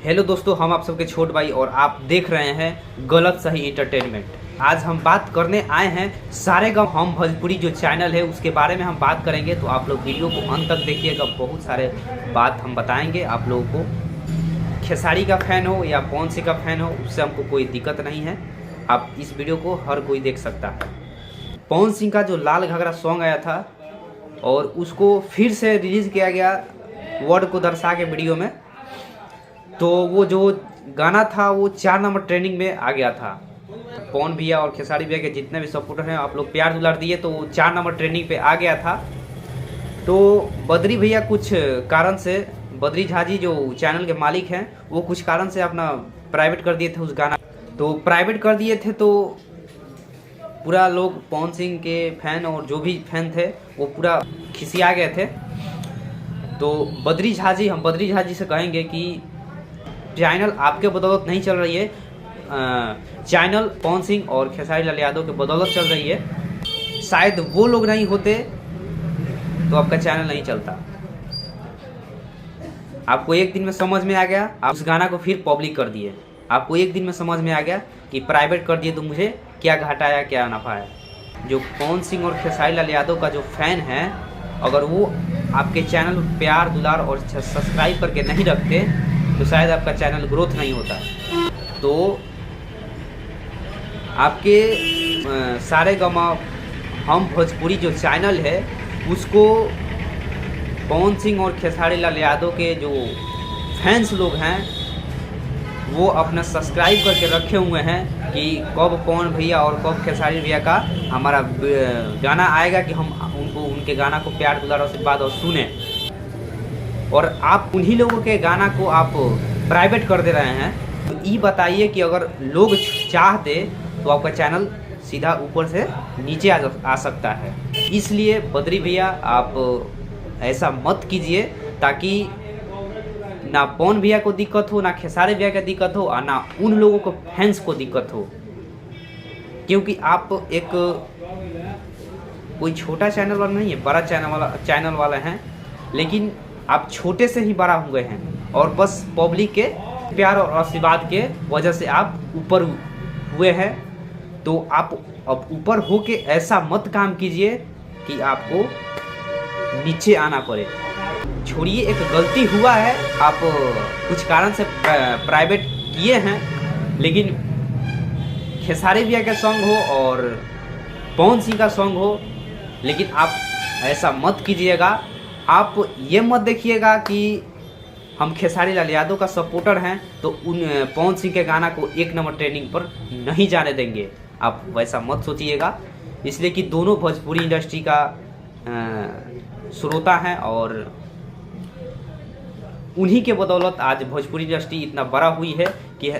Hello दोस्तों, हम आप सबके छोट भाई और आप देख रहे हैं गलत सही एंटरटेनमेंट। आज हम बात करने आए हैं सारेगामा हम भोजपुरी जो चैनल है उसके बारे में हम बात करेंगे। तो आप लोग वीडियो को अंत तक देखिएगा, बहुत सारे बात हम बताएंगे आप लोगों को। खेसारी का फैन हो या पवन सिंह का फैन हो, उससे हमको कोई दिक्कत नहीं है। आप इस वीडियो को हर कोई देख सकता है। पवन सिंह का जो लाल घाघरा सॉन्ग आया था और उसको फिर से रिलीज़ किया गया वर्ड को दर्शा के वीडियो में, तो वो जो गाना था वो 4 नंबर ट्रेंडिंग में आ गया था। पवन भैया और खेसारी भैया के जितने भी सपोर्टर हैं, आप लोग प्यार दुलार दिए तो वो 4 नंबर ट्रेंडिंग पे आ गया था। तो बद्री भैया कुछ कारण से, बद्री झा जी जो चैनल के मालिक हैं, वो कुछ कारण से अपना प्राइवेट कर दिए थे उस गाना। तो प्राइवेट कर दिए थे तो पूरा लोग पवन सिंह के फैन और जो भी फैन थे वो पूरा खिसिया गए थे। तो बद्री झा जी, हम बद्री झा जी से कहेंगे कि चैनल आपके बदौलत नहीं चल रही है, चैनल पवन सिंह और खेसारी लाल यादव के बदौलत चल रही है। शायद वो लोग नहीं होते तो आपका चैनल नहीं चलता। आपको एक दिन में समझ में आ गया, आप उस गाना को फिर पब्लिक कर दिए। आपको एक दिन में समझ में आ गया कि प्राइवेट कर दिए तो मुझे क्या घाटा आया क्या नफा है। जो पवन सिंह और खेसारी लाल यादव का जो फैन है, अगर वो आपके चैनल प्यार दुलार और सब्सक्राइब करके नहीं रखते तो शायद आपका चैनल ग्रोथ नहीं होता। तो आपके सारेगामा हम भोजपुरी जो चैनल है उसको पवन सिंह और खेसारी लाल यादव के जो फैंस लोग हैं वो अपना सब्सक्राइब करके रखे हुए हैं कि कब पवन भैया और कब खेसारी भैया का हमारा गाना आएगा कि हम उनको उनके गाना को प्यार दुलार आशीर्वाद और सुने। और आप उन्हीं लोगों के गाना को आप प्राइवेट कर दे रहे हैं। तो ये बताइए कि अगर लोग चाहते तो आपका चैनल सीधा ऊपर से नीचे आ सकता है। इसलिए बद्री भैया आप ऐसा मत कीजिए ताकि ना पवन भैया को दिक्कत हो, ना खेसारी भैया को दिक्कत हो और ना उन लोगों को फैंस को दिक्कत हो। क्योंकि आप एक कोई छोटा चैनल वाला नहीं है, बड़ा चैनल वाला हैं, लेकिन आप छोटे से ही बड़ा हुए हैं और बस पब्लिक के प्यार और आशीर्वाद के वजह से आप ऊपर हुए हैं। तो आप अब ऊपर हो के ऐसा मत काम कीजिए कि आपको नीचे आना पड़े। छोड़िए, एक गलती हुआ है, आप कुछ कारण से प्राइवेट किए हैं, लेकिन खेसारी भैया का सॉन्ग हो और पवन सिंह का सॉन्ग हो, लेकिन आप ऐसा मत कीजिएगा। आप ये मत देखिएगा कि हम खेसारी लाल यादव का सपोर्टर हैं तो उन पवन सिंह के गाना को 1 नंबर ट्रेंडिंग पर नहीं जाने देंगे। आप वैसा मत सोचिएगा, इसलिए कि दोनों भोजपुरी इंडस्ट्री का श्रोता हैं और उन्हीं के बदौलत आज भोजपुरी इंडस्ट्री इतना बड़ा हुई है कि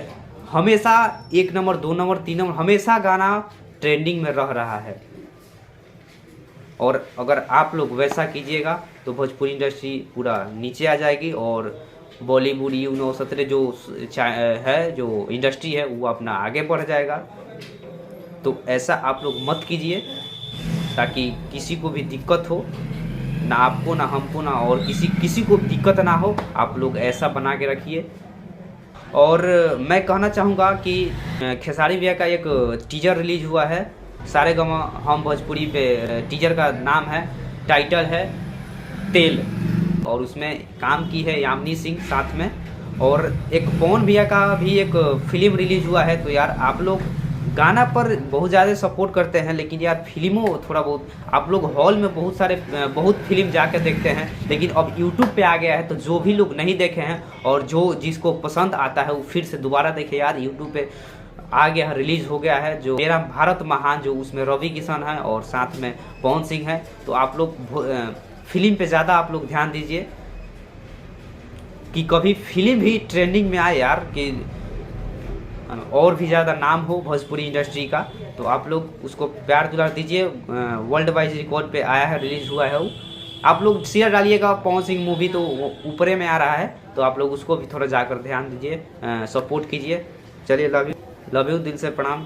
हमेशा 1 नंबर 2 नंबर 3 नंबर हमेशा गाना ट्रेंडिंग में रह रहा है। और अगर आप लोग वैसा कीजिएगा तो भोजपुरी इंडस्ट्री पूरा नीचे आ जाएगी और बॉलीवुड U917 जो है, जो इंडस्ट्री है, वो अपना आगे बढ़ जाएगा। तो ऐसा आप लोग मत कीजिए ताकि किसी को भी दिक्कत हो, ना आपको ना हमको ना और किसी को दिक्कत ना हो। आप लोग ऐसा बना के रखिए। और मैं कहना चाहूँगा कि खेसारी भैया का एक टीजर रिलीज हुआ है सारेगामा हम भोजपुरी पे। टीजर का नाम है, टाइटल है तेल, और उसमें काम की है यामिनी सिंह साथ में। और एक पवन भैया का भी एक फिल्म रिलीज हुआ है। तो यार आप लोग गाना पर बहुत ज़्यादा सपोर्ट करते हैं, लेकिन यार फिल्मों थोड़ा बहुत आप लोग हॉल में बहुत फिल्म जाकर देखते हैं, लेकिन अब यूट्यूब पे आ गया है। तो जो भी लोग नहीं देखे हैं और जो जिसको पसंद आता है वो फिर से दोबारा देखे। यार यूट्यूब पे आ गया है, रिलीज हो गया है जो मेरा भारत महान, जो उसमें रवि किशन है और साथ में पवन सिंह है। तो आप लोग फिल्म पे ज़्यादा आप लोग ध्यान दीजिए कि कभी फिल्म भी ट्रेंडिंग में आए यार, कि और भी ज़्यादा नाम हो भोजपुरी इंडस्ट्री का। तो आप लोग उसको प्यार दुलार दीजिए। वर्ल्ड वाइज रिकॉर्ड पे आया है, रिलीज हुआ है वो। आप लोग शेयर डालिएगा। पवन सिंह मूवी तो ऊपरे में आ रहा है, तो आप लोग उसको भी थोड़ा जाकर ध्यान दीजिए, सपोर्ट कीजिए। चलिए, लव यू दिल से प्रणाम।